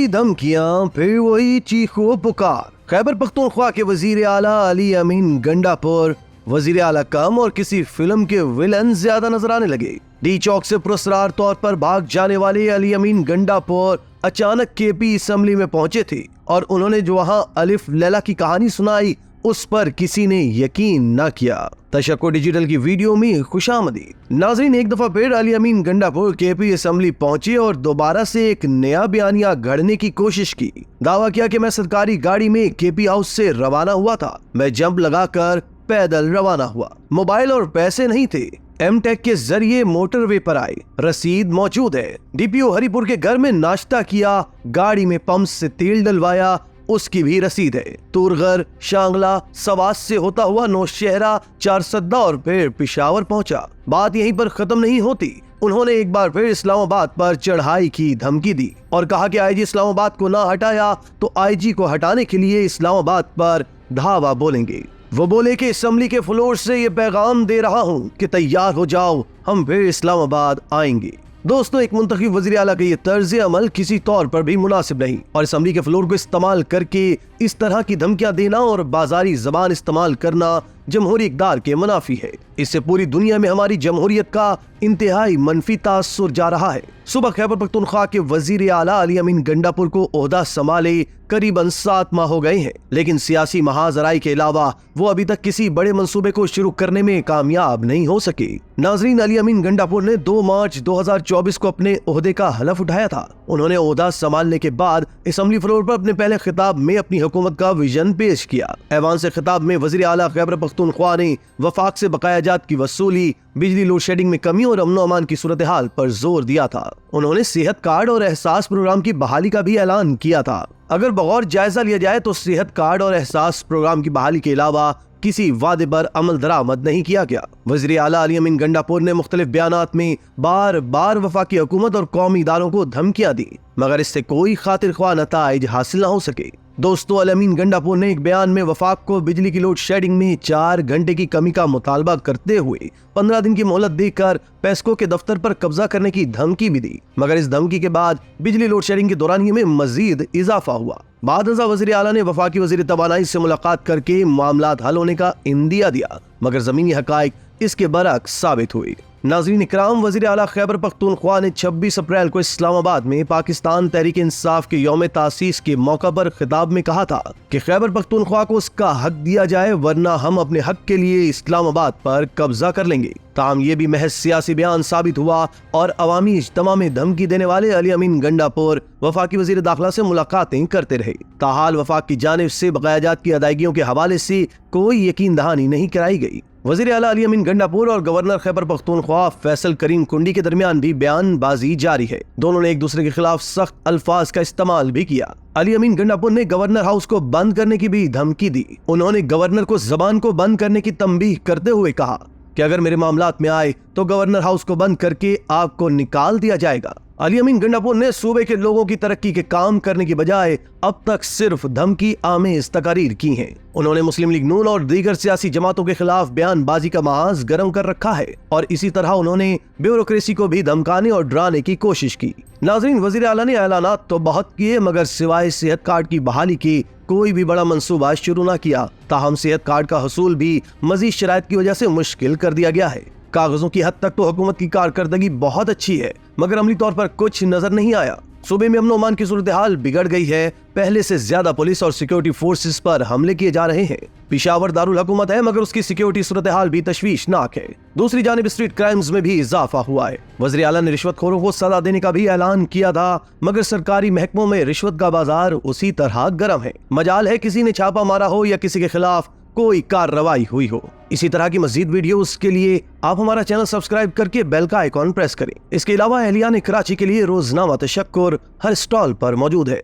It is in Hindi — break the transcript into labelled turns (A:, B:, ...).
A: वही धमकियां, फिर वही चीखो पुकार। खैबर पख्तूनख्वा के वजीर आला अली अमीन गंडापुर वजीर आला कम और किसी फिल्म के विलन ज्यादा नजर आने लगे। डी चौक से पुरस्कार तौर पर भाग जाने वाले अली अमीन गंडापुर अचानक केपी असेंबली में पहुंचे थे और उन्होंने जो वहां अलिफ लैला की कहानी सुनाई उस पर किसी ने यकीन न किया। तशक्को डिजिटल की वीडियो में खुशामदीद। नाज़रीन, एक दफा फिर अली अमीन गंडापुर केपी असेंबली पहुंचे और दोबारा से एक नया बयानिया गढ़ने की कोशिश की। दावा किया कि मैं सरकारी गाड़ी में केपी हाउस से रवाना हुआ था। मैं जंप लगाकर पैदल रवाना हुआ। मोबाइल और पैसे नहीं थे। एमटेक के जरिए मोटरवे पर आए। रसीद मौजूद है। डीपीओ हरिपुर के घर में नाश्ता किया, गाड़ी में पंप से तेल डलवाया, उसकी भी रसीद है। तुरगर, शांगला, सवास से होता हुआ नौशहरा, चारसद्दा और फिर पिशावर पहुंचा। बात यहीं पर खत्म नहीं होती। उन्होंने एक बार फिर इस्लामाबाद पर चढ़ाई की धमकी दी और कहा कि आईजी इस्लामाबाद को ना हटाया तो आईजी को हटाने के लिए इस्लामाबाद पर धावा बोलेंगे। वो बोले कि असेंबली के फ्लोर से ये पैगाम दे रहा हूँ कि तैयार हो जाओ, हम फिर इस्लामाबाद आएंगे। दोस्तों, एक मुंतखब वज़ीर आला का ये तर्ज अमल किसी तौर पर भी मुनासिब नहीं और असेंबली के फ्लोर को इस्तेमाल करके इस तरह की धमकियां देना और बाजारी जबान इस्तेमाल करना जमहूरी इक़दार के मुनाफी है। इससे पूरी दुनिया में हमारी जमहूरियत का इंतहाई मनफी तासुर जा रहा है। सुबह खैबर पख्तूनख्वा के वजीर आला अली अमीन गंडापुर को ओहदा संभाले करीबन 7 माह हो गए हैं, लेकिन सियासी महाजराई के अलावा वो अभी तक किसी बड़े मंसूबे को शुरू करने में कामयाब नहीं हो सके। नाजरीन, अली अमीन गंडापुर ने 2 मार्च 2024 को अपने ओहदे का हलफ उठाया था। उन्होंने ओहदा संभालने के बाद असेंबली फ्लोर पर अपने पहले खिताब में अपनी हुकूमत का विजन पेश किया। ऐवान से खिताब में वजीर आला खैबर पख्तूनख्वा ने वफाक से बकायाजात की वसूली, बिजली लोड शेडिंग में कमी और अमन अमान की सूरत हाल पर जोर दिया था। उन्होंने सेहत कार्ड और एहसास प्रोग्राम की बहाली का भी ऐलान किया था। अगर बगौर जायजा लिया जाए तो सेहत कार्ड और एहसास प्रोग्राम की बहाली के अलावा किसी वादे पर अमल दरामद नहीं किया गया। वज़ीर आला अली अमीन गंडापुर ने मुख्तलिफ बयानात में बार बार वफाकी हुकूमत और कौमी इदारों को धमकियां दी, मगर इससे कोई खातिर ख्वाह नताइज हासिल न हो सके। दोस्तों, अली अमीन गंडापुर ने एक बयान में वफाक को बिजली की लोड शेडिंग में 4 घंटे की कमी का मुतालबा करते हुए 15 दिन की मोहलत देकर पेस्को के दफ्तर पर कब्जा करने की धमकी भी दी, मगर इस धमकी के बाद बिजली लोड शेडिंग के दौरान में मजीद इजाफा हुआ। बाद वज़ीर आला ने वफाकी वज़ीर तवानाई से मुलाकात करके मामलात हल होने का इंदिया दिया, मगर जमीनी हकाइक इसके बरअक्स साबित हुई। नाज़रीन इकराम, वज़ीर आला खैबर पख्तूनख्वा ने 26 अप्रैल को इस्लामाबाद में पाकिस्तान तहरीक इंसाफ के यौम तासीस के मौका पर खिताब में कहा था कि खैबर पख्तूनख्वा को उसका हक दिया जाए, वरना हम अपने हक के लिए इस्लामाबाद पर कब्जा कर लेंगे। ताहम ये भी महज सियासी बयान साबित हुआ और अवामी इज्तिमा में धमकी देने वाले अली अमीन गंडापुर वफाकी वज़ीर दाखिला से मुलाकातें करते रहे। ताहाल वफाक की जानिब से बकायाजात की अदायगियों के हवाले से कोई यकीन दहानी नहीं कराई गई। वज़ीर आला अली अमीन गंडापुर और गवर्नर खैबर पख्तूनख्वा फैसल करीम कुंडी के दरमियान भी बयानबाजी जारी है। दोनों ने एक दूसरे के खिलाफ सख्त अल्फाज का इस्तेमाल भी किया। अली अमीन गंडापुर ने गवर्नर हाउस को बंद करने की भी धमकी दी। उन्होंने गवर्नर को जबान को बंद करने की तंबीह करते हुए कहा कि अगर मेरे मामलात में आए तो गवर्नर हाउस को बंद करके आपको निकाल दिया जाएगा। अली अमीन गंडापुर ने सूबे के लोगों की तरक्की के काम करने की बजाय अब तक सिर्फ धमकी आमेज तकारीर की हैं। उन्होंने मुस्लिम लीग नून और दीगर सियासी जमातों के खिलाफ बयानबाजी का माज गर्म कर रखा है और इसी तरह उन्होंने ब्यूरोक्रेसी को भी धमकाने और डराने की कोशिश की। नाज़रीन, वज़ीर आला ने ऐलानात तो बहुत किए, मगर सिवाय सेहत कार्ड की बहाली के कोई भी बड़ा मंसूबा शुरू न किया। ताहम सेहत कार्ड का हसूल भी मजीद शराइत की वजह से मुश्किल कर दिया गया है। कागजों की हद तक तो हुकूमत की कारकर्दगी बहुत अच्छी है, मगर अमली तौर पर कुछ नजर नहीं आया। सूबे में अमन अमान की सूरत हाल बिगड़ गई है। पहले से ज्यादा पुलिस और सिक्योरिटी फोर्सेस पर हमले किए जा रहे हैं। पिशावर दारुल हुकूमत है, मगर उसकी सिक्योरिटी सूरत हाल भी तशवीशनाक है। दूसरी जानिब स्ट्रीट क्राइम्स में भी इजाफा हुआ है। वज़ीर आला ने रिश्वतखोरों को सजा देने का भी ऐलान किया था, मगर सरकारी महकमों में रिश्वत का बाजार उसी तरह गर्म है। मजाल है किसी ने छापा मारा हो या किसी के खिलाफ कोई कार्रवाई हुई हो। इसी तरह की मजीद वीडियोस के लिए आप हमारा चैनल सब्सक्राइब करके बेल का आइकॉन प्रेस करें। इसके अलावा अहलियान कराची के लिए रोजनामा तशक्कुर हर स्टॉल पर मौजूद है।